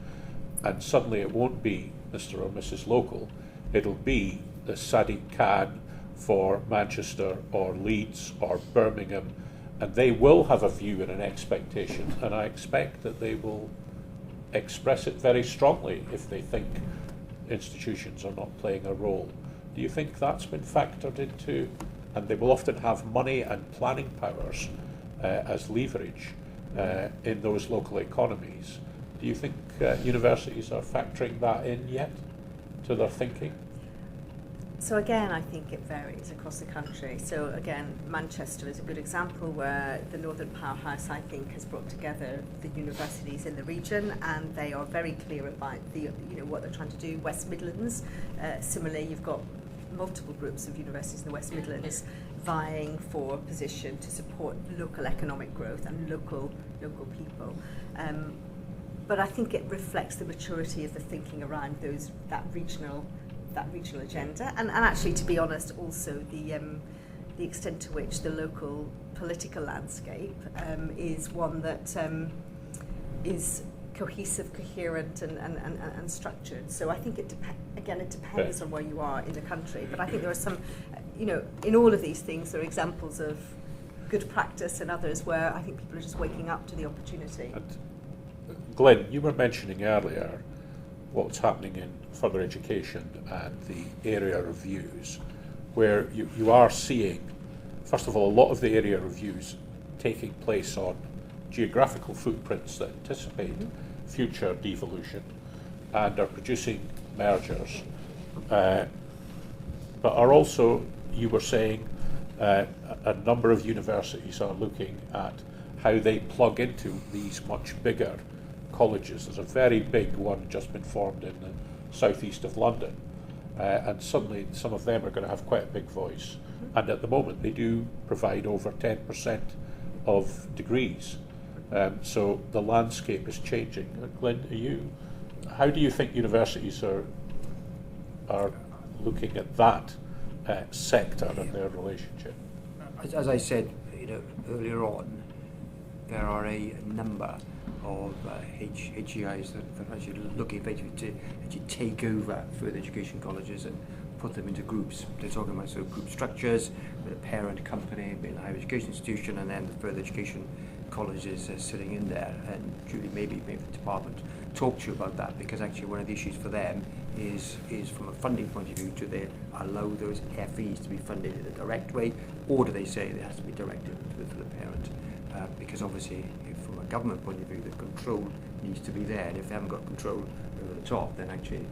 And suddenly it won't be Mr. or Mrs. Local, it'll be the Sadiq Khan for Manchester or Leeds or Birmingham, and they will have a view and an expectation, and I expect that they will express it very strongly if they think institutions are not playing a role. Do you think that's been factored into and they will often have money and planning powers as leverage in those local economies. Do you think universities are factoring that in yet to their thinking? So again, I think it varies across the country. So again, Manchester is a good example where the Northern Powerhouse, I think, has brought together the universities in the region, and they are very clear about what they're trying to do. West Midlands, similarly, you've got multiple groups of universities in the West Midlands vying for position to support local economic growth and local people. But I think it reflects the maturity of the thinking around that regional agenda, and actually, to be honest, also the extent to which the local political landscape is one that is cohesive, coherent, and structured. So I think it depends on where you are in the country. But I think there are some, in all of these things, there are examples of good practice and others where I think people are just waking up to the opportunity. And Glynne, you were mentioning earlier what's happening in further education and the area reviews, where you are seeing, first of all, a lot of the area reviews taking place on geographical footprints that anticipate future devolution and are producing mergers, but are also, you were saying, a number of universities are looking at how they plug into these much bigger colleges. There's a very big one just been formed in the southeast of London, and suddenly some of them are going to have quite a big voice. And at the moment they do provide over 10% of degrees. So the landscape is changing. Glynne, how do you think universities are looking at that sector and their relationship? As I said, earlier on, there are a number of HEIs that are actually looking basically to actually take over further education colleges and put them into groups. They're talking about sort of group structures with a parent company, being a higher education institution, and then the further education colleges sitting in there. And Julie, maybe the department talk to you about that, because actually one of the issues for them is from a funding point of view, do they allow those FEs to be funded in a direct way, or do they say it has to be directed to the parent? Because obviously, from a government point of view, the control needs to be there, and if they haven't got control over the top, then actually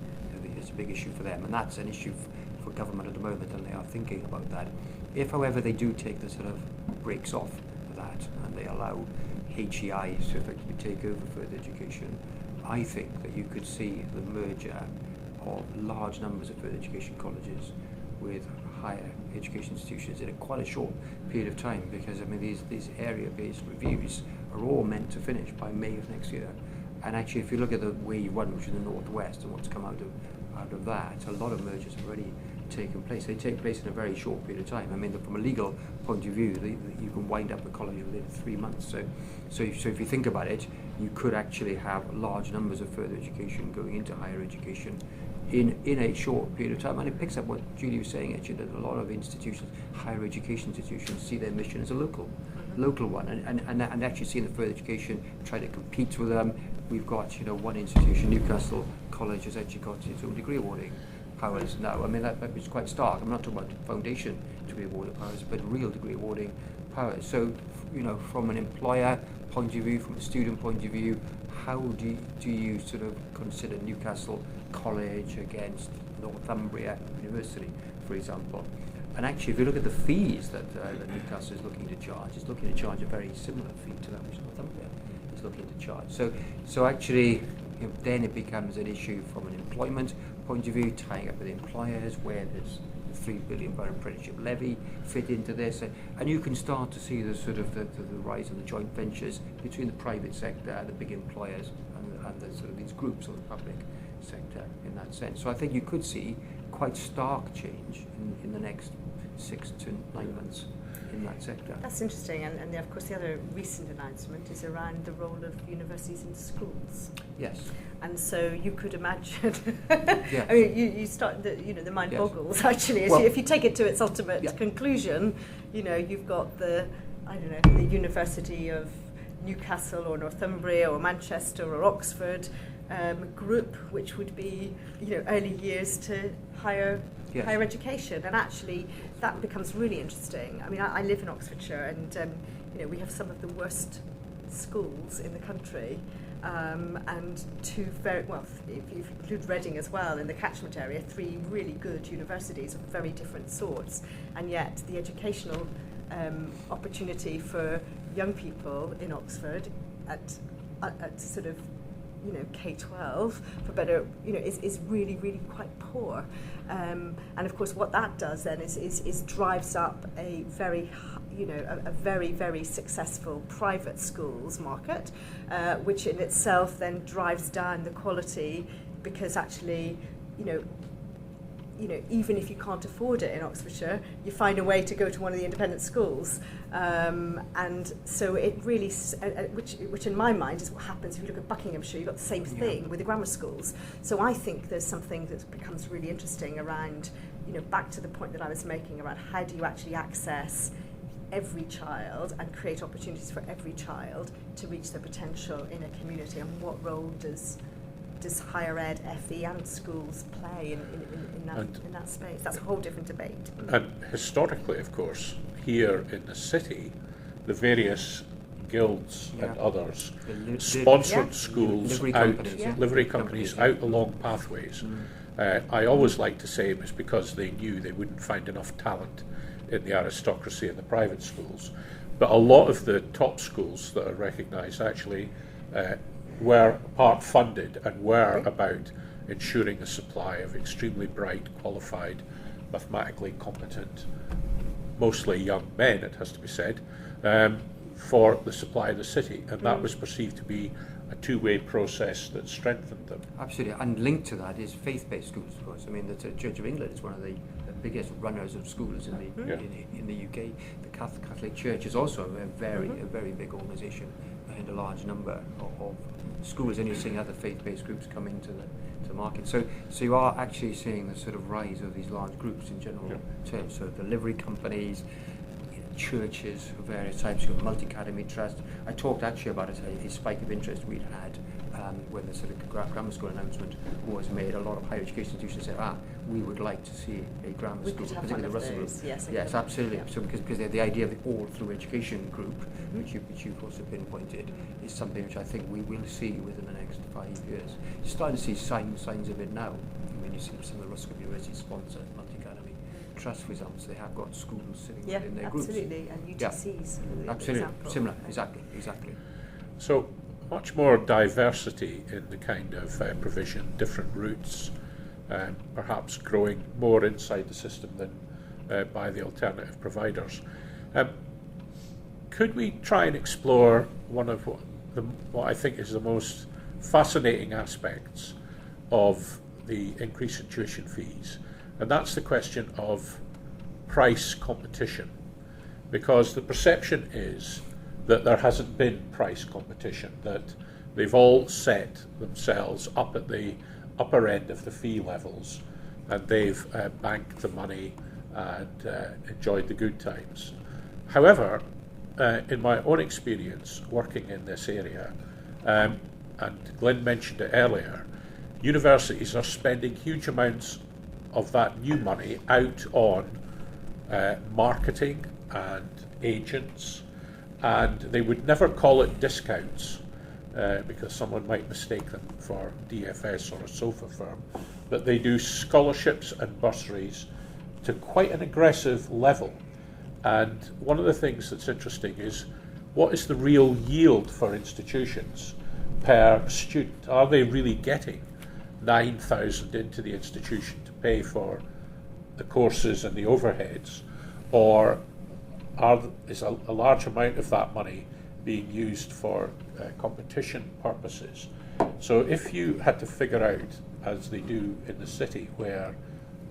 it's a big issue for them, and that's an issue for government at the moment, and they are thinking about that. If, however, they do take the sort of brakes off that, and they allow HEIs to effectively take over further education, I think that you could see the merger of large numbers of further education colleges with higher education institutions in quite a short period of time, because I mean these area-based reviews are all meant to finish by May of next year. And actually, if you look at the way one, which is the Northwest, and what's come out of that, a lot of mergers have already taken place. They take place in a very short period of time. I mean, from a legal point of view, you can wind up a college within 3 months. So if you think about it, you could actually have large numbers of further education going into higher education in a short period of time. And it picks up what Julie was saying, actually, that a lot of institutions, higher education institutions, see their mission as a local one, and actually seeing the further education try to compete with them. We've got one institution, Newcastle College, has actually got its own degree awarding powers now. I mean that is quite stark. I'm not talking about foundation degree awarding powers, but real degree awarding powers. So from an employer point of view, from a student point of view, how do you sort of consider Newcastle College against Northumbria University, for example? And actually, if you look at the fees that Newcastle is looking to charge, it's looking to charge a very similar fee to that which Northumbria is looking to charge. So actually, then it becomes an issue from an employment point of view, tying up with employers, where there's the £3 billion apprenticeship levy fit into this, and you can start to see the sort of the rise of the joint ventures between the private sector, the big employers, and the sort of these groups of the public sector in that sense. So I think you could see quite stark change in the next 6 to 9 months in that sector. That's interesting, and of course the other recent announcement is around the role of universities in schools. Yes. And so you could imagine, Yes. I mean, you start, the mind Yes. boggles actually, if you take it to its ultimate conclusion, you've got the University of Newcastle or Northumbria or Manchester or Oxford group, which would be, early years to higher Yes. higher education, and actually that becomes really interesting. I mean, I live in Oxfordshire, and we have some of the worst schools in the country, and two very well, if you include Reading as well in the catchment area, 3 really good universities of very different sorts, and yet the educational opportunity for young people in Oxford at sort of K-12 for better is really, really quite poor, and of course what that does then is drives up a very a very, very successful private schools market, which in itself then drives down the quality, because actually even if you can't afford it in Oxfordshire, you find a way to go to one of the independent schools, and so it really, which in my mind is what happens if you look at Buckinghamshire. You've got the same thing with the grammar schools. So I think there's something that becomes really interesting around, back to the point that I was making around how do you actually access every child and create opportunities for every child to reach their potential in a community, and what role does higher ed, FE and schools play in that space? That's a whole different debate. And historically, of course, here in the city, the various guilds and others sponsored schools livery companies out along pathways. I always like to say it was because they knew they wouldn't find enough talent in the aristocracy in the private schools. But a lot of the top schools that are recognised actually were part funded and were about ensuring a supply of extremely bright, qualified, mathematically competent, mostly young men, it has to be said, for the supply of the city. And that was perceived to be a two-way process that strengthened them. Absolutely, and linked to that is faith-based schools, of course. I mean, the Church of England is one of the biggest runners of schools in the UK. The Catholic Church is also a very big organisation and a large number of schools, and you're seeing other faith-based groups come into the market. So you are actually seeing the sort of rise of these large groups in general terms. So the livery companies, churches of various types, multi-academy trust. I talked actually about a spike of interest we'd had when the sort of grammar school announcement was made. A lot of higher education institutions said, we would like to see a grammar school, particularly the Russell Group. Yes, absolutely. Yeah. So because the idea of the all-through education group, which you've also pinpointed, is something which I think we will see within the next 5 years. You're starting to see signs of it now. I mean, you see some of the Russell University sponsored multi-academy trust, for example, so they have got schools sitting within their groups. Absolutely, and UTCs. Absolutely, similar, exactly. So much more diversity in the kind of provision, different routes, perhaps growing more inside the system than by the alternative providers. Could we try and explore one of what I think is the most fascinating aspects of the increase in tuition fees? And that's the question of price competition, because the perception is that there hasn't been price competition, that they've all set themselves up at the upper end of the fee levels, and they've banked the money and enjoyed the good times. However, in my own experience working in this area, and Glynne mentioned it earlier, universities are spending huge amounts of that new money out on marketing and agents, and they would never call it discounts because someone might mistake them for DFS or a sofa firm, but they do scholarships and bursaries to quite an aggressive level. And one of the things that's interesting is, what is the real yield for institutions per student? Are they really getting 9,000 into the institution to pay for the courses and the overheads, or is a large amount of that money being used for competition purposes? So if you had to figure out, as they do in the city, where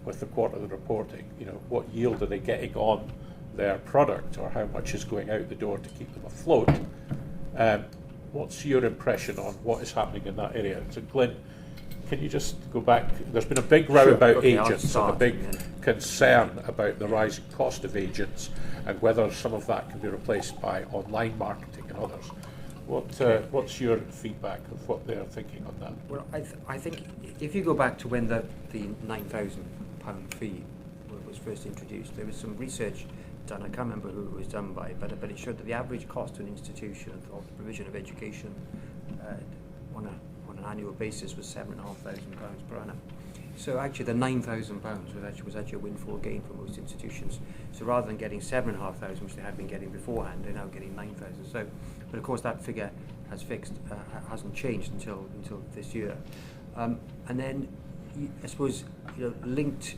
with the quarterly reporting, what yield are they getting on their product, or how much is going out the door to keep them afloat, what's your impression on what is happening in that area? So Glynne, can you just go back? There's been a big row about agents and a big concern about the rising cost of agents and whether some of that can be replaced by online marketing and others. What's your feedback of what they're thinking on that? Well, I think if you go back to when the £9,000 fee was first introduced, there was some research done, I can't remember who it was done by, but it showed that the average cost to an institution of the provision of education on an annual basis was £7,500 per annum. So actually the £9,000 was actually a windfall gain for most institutions. So rather than getting £7,500, which they had been getting beforehand, they're now getting £9,000. So, but of course that figure hasn't changed until this year. And then I suppose linked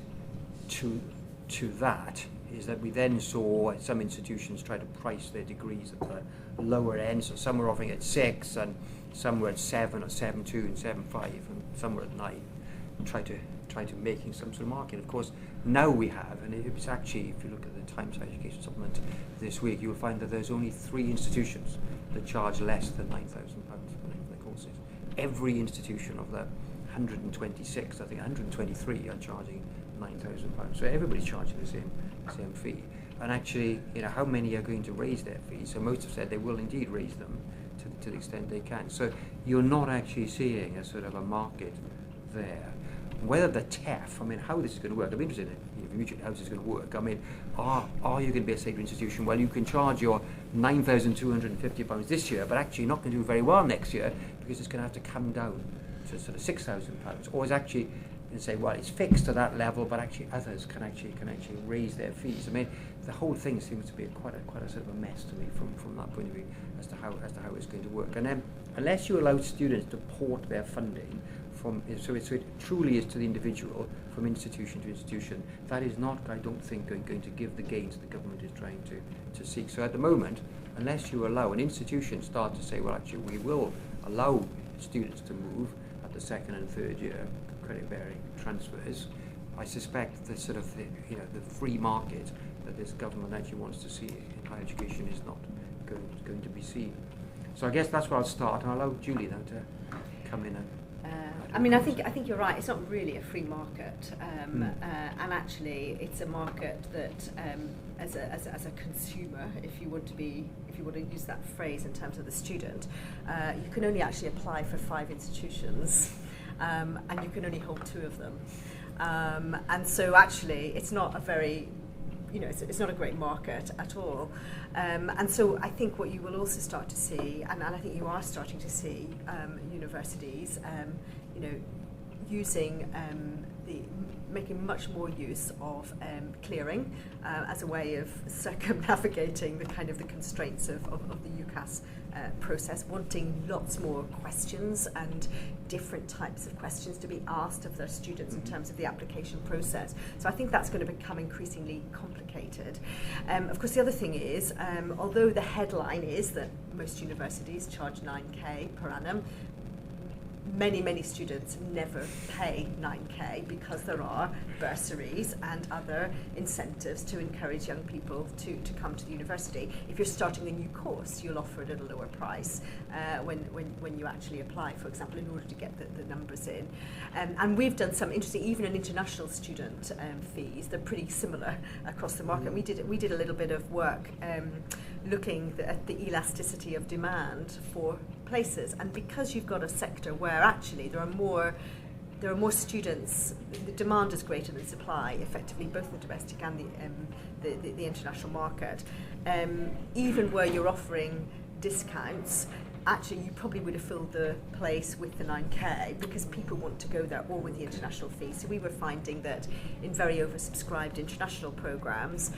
to that is that we then saw some institutions try to price their degrees at the lower end. So some were offering at 6, and some were at 7 or 7.2 and 7.5, and some were at 9. Try to making some sort of market. Of course, now we have, and it was actually, if you look at the Times Education Supplement this week, you will find that there's only 3 institutions that charge less than £9,000 for their courses. Every institution of the 126, I think 123 are charging £9,000. So everybody's charging the same fee. And actually, how many are going to raise their fees? So most have said they will indeed raise them to the extent they can. So you're not actually seeing a sort of a market there. Whether the TEF, how this is going to work, I'm interested in how this is going to work. Are you going to be a state institution? Well, you can charge your £9,250 this year, but actually you're not going to do very well next year because it's going to have to come down to sort of £6,000. Or is actually and say, well, it's fixed to that level, but actually others can actually raise their fees. The whole thing seems to be quite a sort of a mess to me from that point of view as to how it's going to work. And then, unless you allow students to port their funding so it truly is to the individual from institution to institution, that is not, I don't think, going to give the gains the government is trying to seek. So at the moment, unless you allow an institution start to say, well, actually, we will allow students to move at the 2nd and 3rd year credit-bearing transfers, I suspect that sort of the free market that this government actually wants to see in higher education is not going to be seen. So I guess that's where I'll start, and I'll allow Julie now to come in and. I think you're right. It's not really a free market, and actually, it's a market that, as a consumer, if you want to use that phrase in terms of the student, you can only actually apply for 5 institutions, and you can only hold 2 of them, and so actually, it's not a very it's not a great market at all. And so I think what you will also start to see, and I think you are starting to see, universities, using making much more use of clearing as a way of circumnavigating the constraints of the UCAS process, wanting lots more questions and different types of questions to be asked of their students in terms of the application process. So I think that's going to become increasingly complicated. Of course, the other thing is, although the headline is that most universities charge 9k per annum, many students never pay 9k because there are bursaries and other incentives to encourage young people to come to the university. If you're starting a new course, you'll offer it at a lower price when you actually apply, for example, in order to get the numbers in. And we've done some interesting, even in international student fees, they're pretty similar across the market. We did a little bit of work looking at the elasticity of demand for places, and because you've got a sector where actually there are more students, the demand is greater than supply, effectively, both the domestic and the international market. Even where you're offering discounts, actually you probably would have filled the place with the 9k because people want to go there, or with the international fee. So we were finding that in very oversubscribed international programs,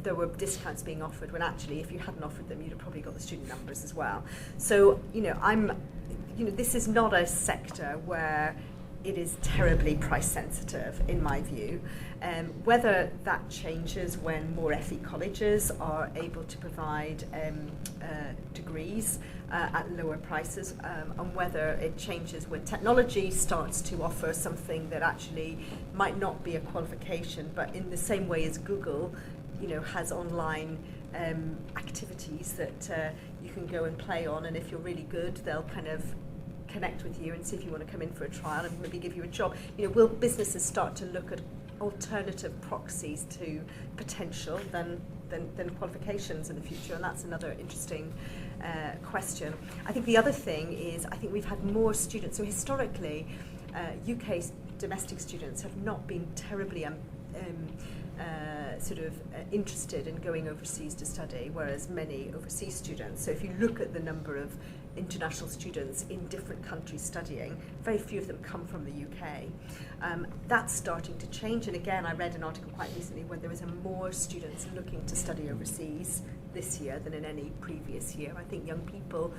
there were discounts being offered when actually, if you hadn't offered them, you'd have probably got the student numbers as well. So, this is not a sector where it is terribly price sensitive, in my view. Whether that changes when more FE colleges are able to provide degrees at lower prices, and whether it changes when technology starts to offer something that actually might not be a qualification, but in the same way as Google has online activities that you can go and play on, and if you're really good, they'll kind of connect with you and see if you want to come in for a trial and maybe give you a job. Will businesses start to look at alternative proxies to potential than qualifications in the future? And that's another interesting question. I think the other thing is, I think we've had more students. So historically, UK domestic students have not been terribly interested in going overseas to study, whereas many overseas students, so if you look at the number of international students in different countries studying, very few of them come from the UK. That's starting to change, and again, I read an article quite recently where there was more students looking to study overseas this year than in any previous year. I think young people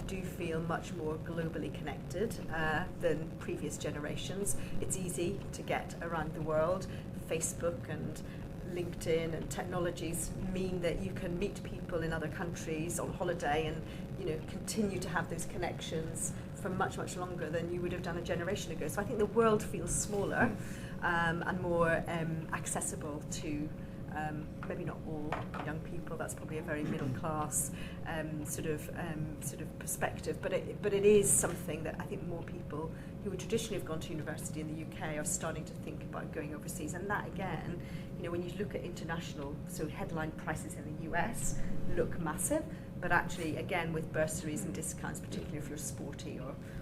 do feel much more globally connected than previous generations. It's easy to get around the world. Facebook and LinkedIn and technologies mean that you can meet people in other countries on holiday and continue to have those connections for much, much longer than you would have done a generation ago. So I think the world feels smaller and more accessible to maybe not all young people. That's probably a very middle class sort of perspective, but it is something that I think more people who would traditionally have gone to university in the UK are starting to think about going overseas. And that again, when you look at international, so headline prices in the US look massive, but actually again with bursaries and discounts, particularly if you're sporty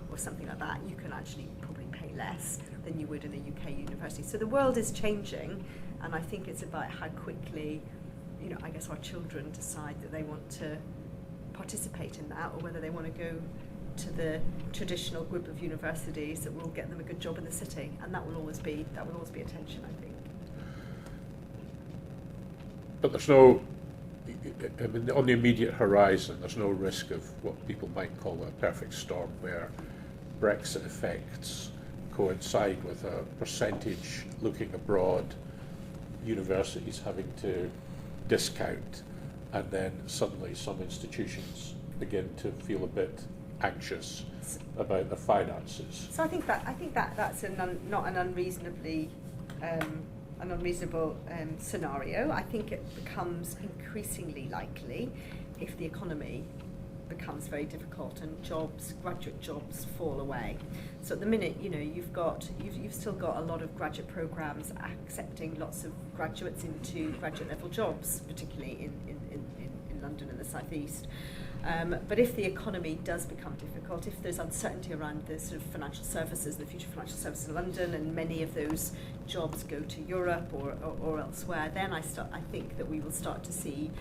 or something like that, you can actually probably pay less than you would in a UK university. So the world is changing, and I think it's about how quickly, I guess our children decide that they want to participate in that, or whether they want to go to the traditional group of universities that will get them a good job in the city, and that will always be a tension, I think. But there's no, on the immediate horizon, there's no risk of what people might call a perfect storm, where Brexit effects coincide with a percentage looking abroad, universities having to discount, and then suddenly some institutions begin to feel a bit anxious about their finances. So I think that's not an unreasonable scenario. I think it becomes increasingly likely if the economy becomes very difficult and graduate jobs fall away. So at the minute, you've still got a lot of graduate programs accepting lots of graduates into graduate level jobs, particularly in London and the South East. But if the economy does become difficult, if there's uncertainty around the sort of financial services, the future financial services in London, and many of those jobs go to Europe or elsewhere, then I think that we will start to see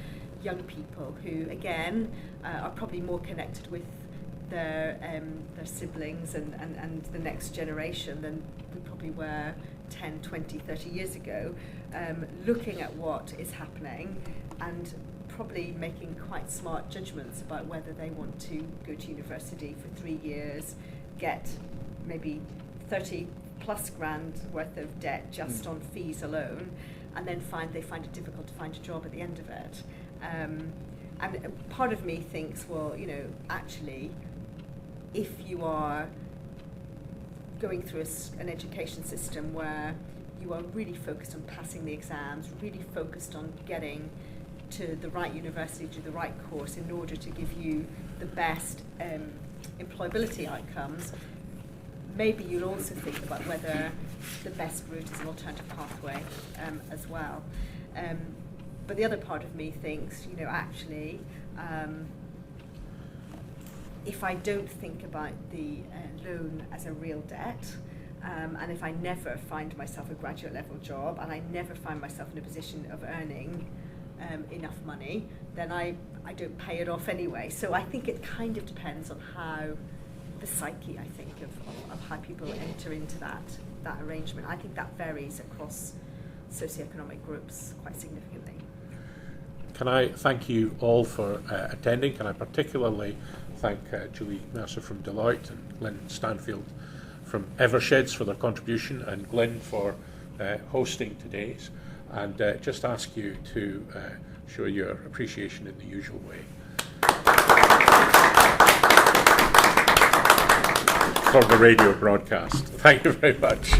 young people who, again, are probably more connected with their siblings and the next generation than we probably were 10, 20, 30 years ago, looking at what is happening and probably making quite smart judgments about whether they want to go to university for 3 years, get maybe 30 plus grand worth of debt just on fees alone, and then they find it difficult to find a job at the end of it. And part of me thinks, well, actually, if you are going through an education system where you are really focused on passing the exams, really focused on getting to the right university, to the right course in order to give you the best employability outcomes, maybe you'll also think about whether the best route is an alternative pathway as well. But the other part of me thinks, actually, if I don't think about the loan as a real debt, and if I never find myself a graduate level job, and I never find myself in a position of earning enough money, then I don't pay it off anyway. So I think it kind of depends on how the psyche, I think, of how people enter into that arrangement. I think that varies across socioeconomic groups quite significantly. Can I thank you all for attending? Can I particularly thank Julie Mercer from Deloitte and Glynne Stanfield from Eversheds for their contribution, and Glynne for hosting today's, and just ask you to show your appreciation in the usual way for the radio broadcast. Thank you very much.